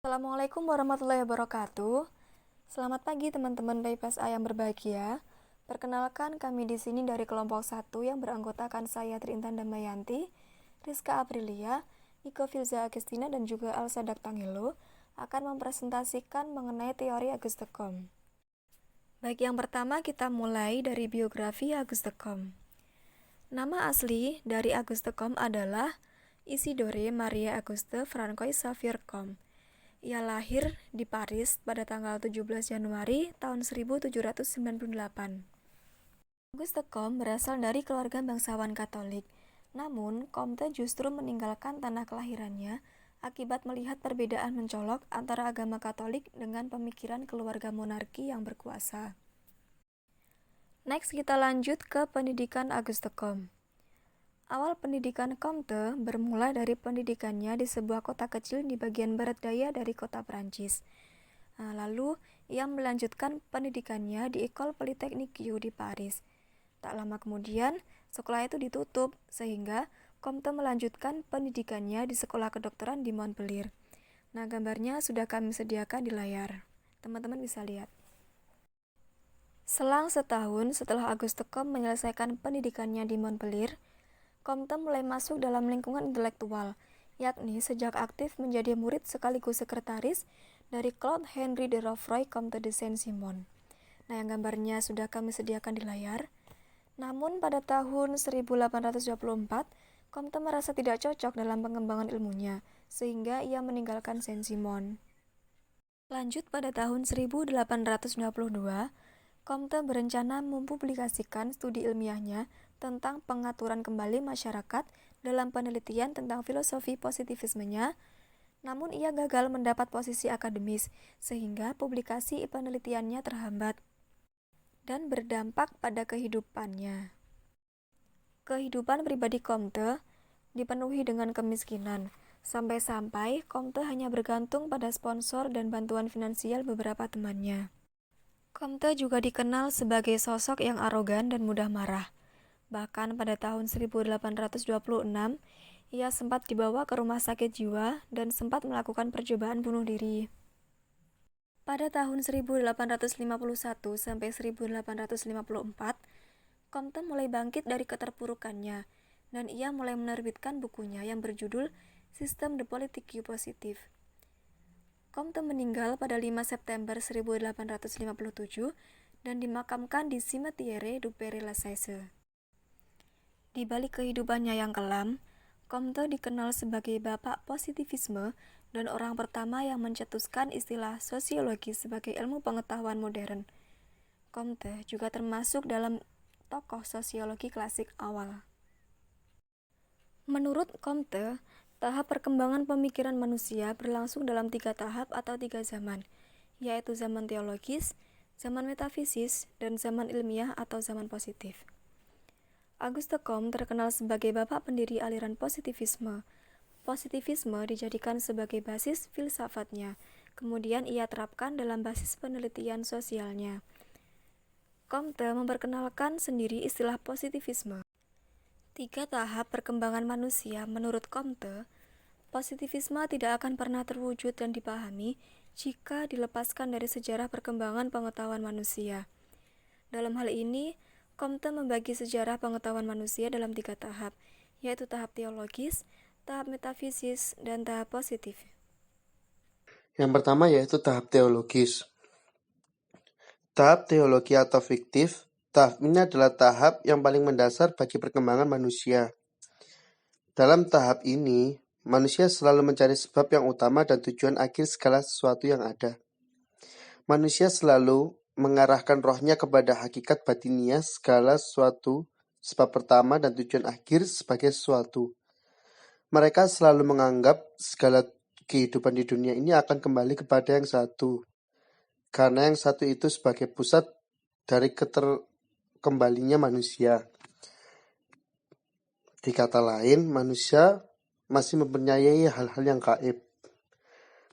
Assalamualaikum warahmatullahi wabarakatuh. Selamat pagi teman-teman PPSA yang berbahagia. Perkenalkan kami di sini dari kelompok 1 yang beranggotakan saya Trintan Damayanti, Rizka Aprilia, Iko Filza Agustina dan juga Elsa Daktangelo akan mempresentasikan mengenai teori Auguste Comte. Baik, yang pertama kita mulai dari biografi Auguste Comte. Nama asli dari Auguste Comte adalah Isidore Marie Auguste Francois Xavier Comte. Ia lahir di Paris pada tanggal 17 Januari tahun 1798. Auguste Comte berasal dari keluarga bangsawan Katolik. Namun, Comte justru meninggalkan tanah kelahirannya akibat melihat perbedaan mencolok antara agama Katolik dengan pemikiran keluarga monarki yang berkuasa. Next, kita lanjut ke pendidikan Auguste Comte. Awal pendidikan Comte bermula dari pendidikannya di sebuah kota kecil di bagian barat daya dari kota Prancis. Lalu, ia melanjutkan pendidikannya di École Polytechnique di Paris. Tak lama kemudian, sekolah itu ditutup, sehingga Comte melanjutkan pendidikannya di sekolah kedokteran di Montpellier. Nah, gambarnya sudah kami sediakan di layar. Teman-teman bisa lihat. Selang setahun setelah Auguste Comte menyelesaikan pendidikannya di Montpellier, Comte mulai masuk dalam lingkungan intelektual, yakni sejak aktif menjadi murid sekaligus sekretaris dari Claude Henri de Rouvroy Comte de Saint-Simon. Nah, yang gambarnya sudah kami sediakan di layar. Namun pada tahun 1824, Comte merasa tidak cocok dalam pengembangan ilmunya, sehingga ia meninggalkan Saint-Simon. Lanjut pada tahun 1892, Comte berencana mempublikasikan studi ilmiahnya tentang pengaturan kembali masyarakat dalam penelitian tentang filosofi positivismenya, namun ia gagal mendapat posisi akademis, sehingga publikasi penelitiannya terhambat dan berdampak pada kehidupannya. Kehidupan pribadi Comte dipenuhi dengan kemiskinan, sampai-sampai Comte hanya bergantung pada sponsor dan bantuan finansial beberapa temannya. Comte juga dikenal sebagai sosok yang arogan dan mudah marah. Bahkan pada tahun 1826, ia sempat dibawa ke rumah sakit jiwa dan sempat melakukan percobaan bunuh diri. Pada tahun 1851 sampai 1854, Comte mulai bangkit dari keterpurukannya, dan ia mulai menerbitkan bukunya yang berjudul Système de Politique Positive. Comte meninggal pada 5 September 1857 dan dimakamkan di Cimetière du Père-Lachaise. Di balik kehidupannya yang kelam, Comte dikenal sebagai bapak positivisme dan orang pertama yang mencetuskan istilah sosiologi sebagai ilmu pengetahuan modern. Comte juga termasuk dalam tokoh sosiologi klasik awal. Menurut Comte, tahap perkembangan pemikiran manusia berlangsung dalam 3 tahap atau 3 zaman, yaitu zaman teologis, zaman metafisis, dan zaman ilmiah atau zaman positif. Auguste Comte terkenal sebagai bapak pendiri aliran positivisme. Positivisme dijadikan sebagai basis filsafatnya, kemudian ia terapkan dalam basis penelitian sosialnya. Comte memperkenalkan sendiri istilah positivisme. 3 tahap perkembangan manusia menurut Comte. Positivisme tidak akan pernah terwujud dan dipahami jika dilepaskan dari sejarah perkembangan pengetahuan manusia. Dalam hal ini, Comte membagi sejarah pengetahuan manusia dalam 3 tahap, yaitu tahap teologis, tahap metafisis, dan tahap positif. Yang pertama yaitu tahap teologis. Tahap teologi atau fiktif, tahap ini adalah tahap yang paling mendasar bagi perkembangan manusia. Dalam tahap ini, manusia selalu mencari sebab yang utama dan tujuan akhir segala sesuatu yang ada. Manusia selalu mengarahkan rohnya kepada hakikat batiniah segala sesuatu, sebab pertama dan tujuan akhir sebagai sesuatu. Mereka selalu menganggap segala kehidupan di dunia ini akan kembali kepada yang satu, karena yang satu itu sebagai pusat dari keterkembalinya manusia. Di kata lain, manusia masih mempercayai hal-hal yang gaib.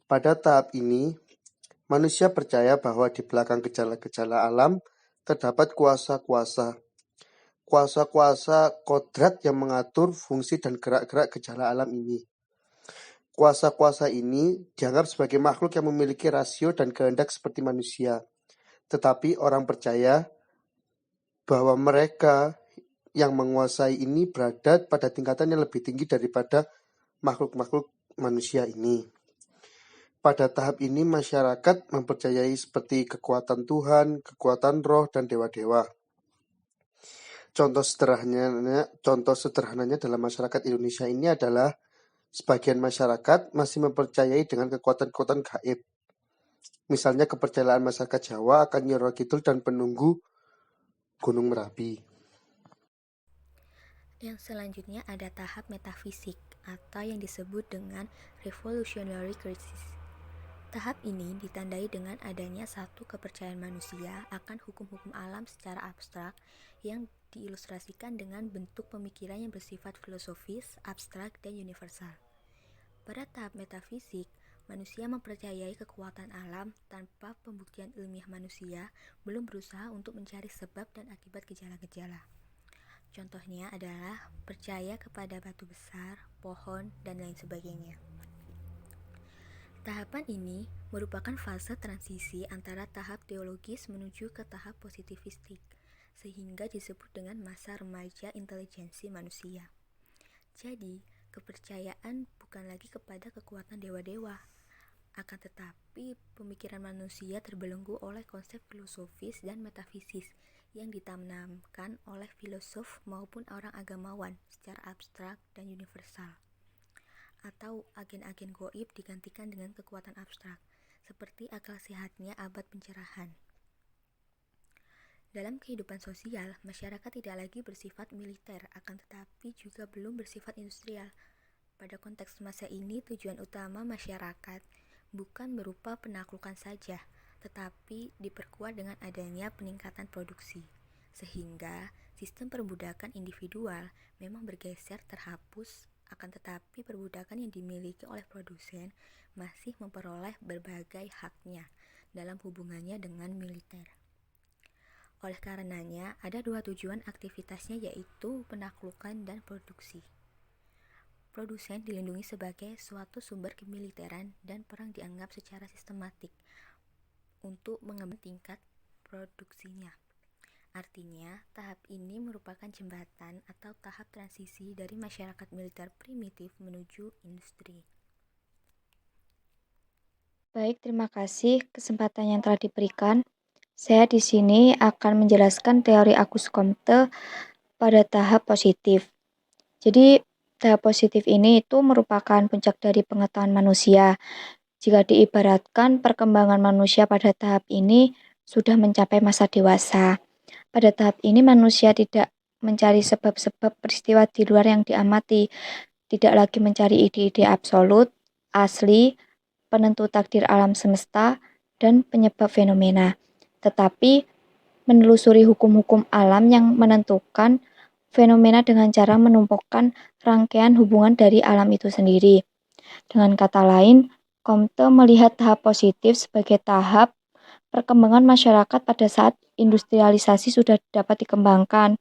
Pada tahap ini, manusia percaya bahwa di belakang gejala-gejala alam terdapat kuasa-kuasa kodrat yang mengatur fungsi dan gerak-gerak gejala alam ini. Kuasa-kuasa ini dianggap sebagai makhluk yang memiliki rasio dan kehendak seperti manusia. Tetapi orang percaya bahwa mereka yang menguasai ini berada pada tingkatan yang lebih tinggi daripada makhluk-makhluk manusia ini. Pada tahap ini masyarakat mempercayai seperti kekuatan Tuhan, kekuatan roh, dan dewa-dewa. Contoh sederhananya dalam masyarakat Indonesia ini adalah sebagian masyarakat masih mempercayai dengan kekuatan-kekuatan gaib. Misalnya kepercayaan masyarakat Jawa akan Nyi Roro Kidul dan penunggu Gunung Merapi. Yang selanjutnya ada tahap metafisik atau yang disebut dengan revolutionary crisis. Tahap ini ditandai dengan adanya satu kepercayaan manusia akan hukum-hukum alam secara abstrak yang diilustrasikan dengan bentuk pemikiran yang bersifat filosofis, abstrak, dan universal. Pada tahap metafisik, manusia mempercayai kekuatan alam tanpa pembuktian ilmiah. Manusia belum berusaha untuk mencari sebab dan akibat gejala-gejala. Contohnya adalah percaya kepada batu besar, pohon, dan lain sebagainya. Tahapan ini merupakan fase transisi antara tahap teologis menuju ke tahap positivistik, sehingga disebut dengan masa remaja intelijensi manusia. Jadi, kepercayaan bukan lagi kepada kekuatan dewa-dewa, akan tetapi pemikiran manusia terbelenggu oleh konsep filosofis dan metafisis yang ditanamkan oleh filosof maupun orang agamawan secara abstrak dan universal. Atau agen-agen goib digantikan dengan kekuatan abstrak, seperti akal sehatnya abad pencerahan. Dalam kehidupan sosial, masyarakat tidak lagi bersifat militer, akan tetapi juga belum bersifat industrial. Pada konteks masa ini, tujuan utama masyarakat bukan berupa penaklukan saja, tetapi diperkuat dengan adanya peningkatan produksi. Sehingga sistem perbudakan individual memang bergeser terhapus, akan tetapi perbudakan yang dimiliki oleh produsen masih memperoleh berbagai haknya dalam hubungannya dengan militer. Oleh karenanya, ada dua tujuan aktivitasnya, yaitu penaklukan dan produksi. Produsen dilindungi sebagai suatu sumber kemiliteran dan perang dianggap secara sistematik untuk mengembangkan tingkat produksinya. Artinya, tahap ini merupakan jembatan atau tahap transisi dari masyarakat militer primitif menuju industri. Baik, terima kasih kesempatan yang telah diberikan. Saya di sini akan menjelaskan teori Auguste Comte pada tahap positif. Jadi, tahap positif ini itu merupakan puncak dari pengetahuan manusia. Jika diibaratkan perkembangan manusia pada tahap ini sudah mencapai masa dewasa. Pada tahap ini manusia tidak mencari sebab-sebab peristiwa di luar yang diamati, tidak lagi mencari ide-ide absolut, asli, penentu takdir alam semesta, dan penyebab fenomena, tetapi menelusuri hukum-hukum alam yang menentukan fenomena dengan cara menumpukan rangkaian hubungan dari alam itu sendiri. Dengan kata lain, Comte melihat tahap positif sebagai tahap perkembangan masyarakat pada saat industrialisasi sudah dapat dikembangkan,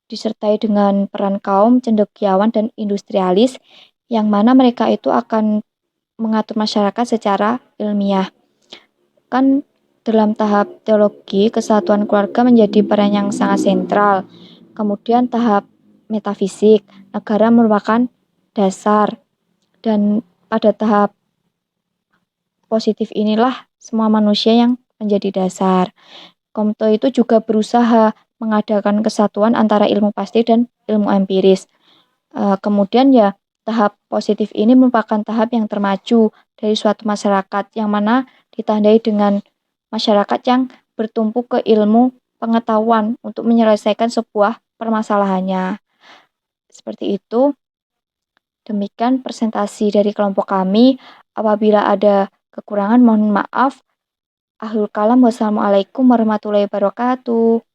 disertai dengan peran kaum cendekiawan dan industrialis, yang mana mereka itu akan mengatur masyarakat secara ilmiah. Kan dalam tahap teologi, kesatuan keluarga menjadi peran yang sangat sentral. Kemudian tahap metafisik, negara merupakan dasar. Dan pada tahap positif inilah semua manusia yang menjadi dasar. Comte itu juga berusaha mengadakan kesatuan antara ilmu pasti dan ilmu empiris. Kemudian ya tahap positif ini merupakan tahap yang termaju dari suatu masyarakat yang mana ditandai dengan masyarakat yang bertumpu ke ilmu pengetahuan untuk menyelesaikan sebuah permasalahannya. Seperti itu. Demikian presentasi dari kelompok kami. Apabila ada kekurangan mohon maaf. Akhirul kalam. Wassalamualaikum warahmatullahi wabarakatuh.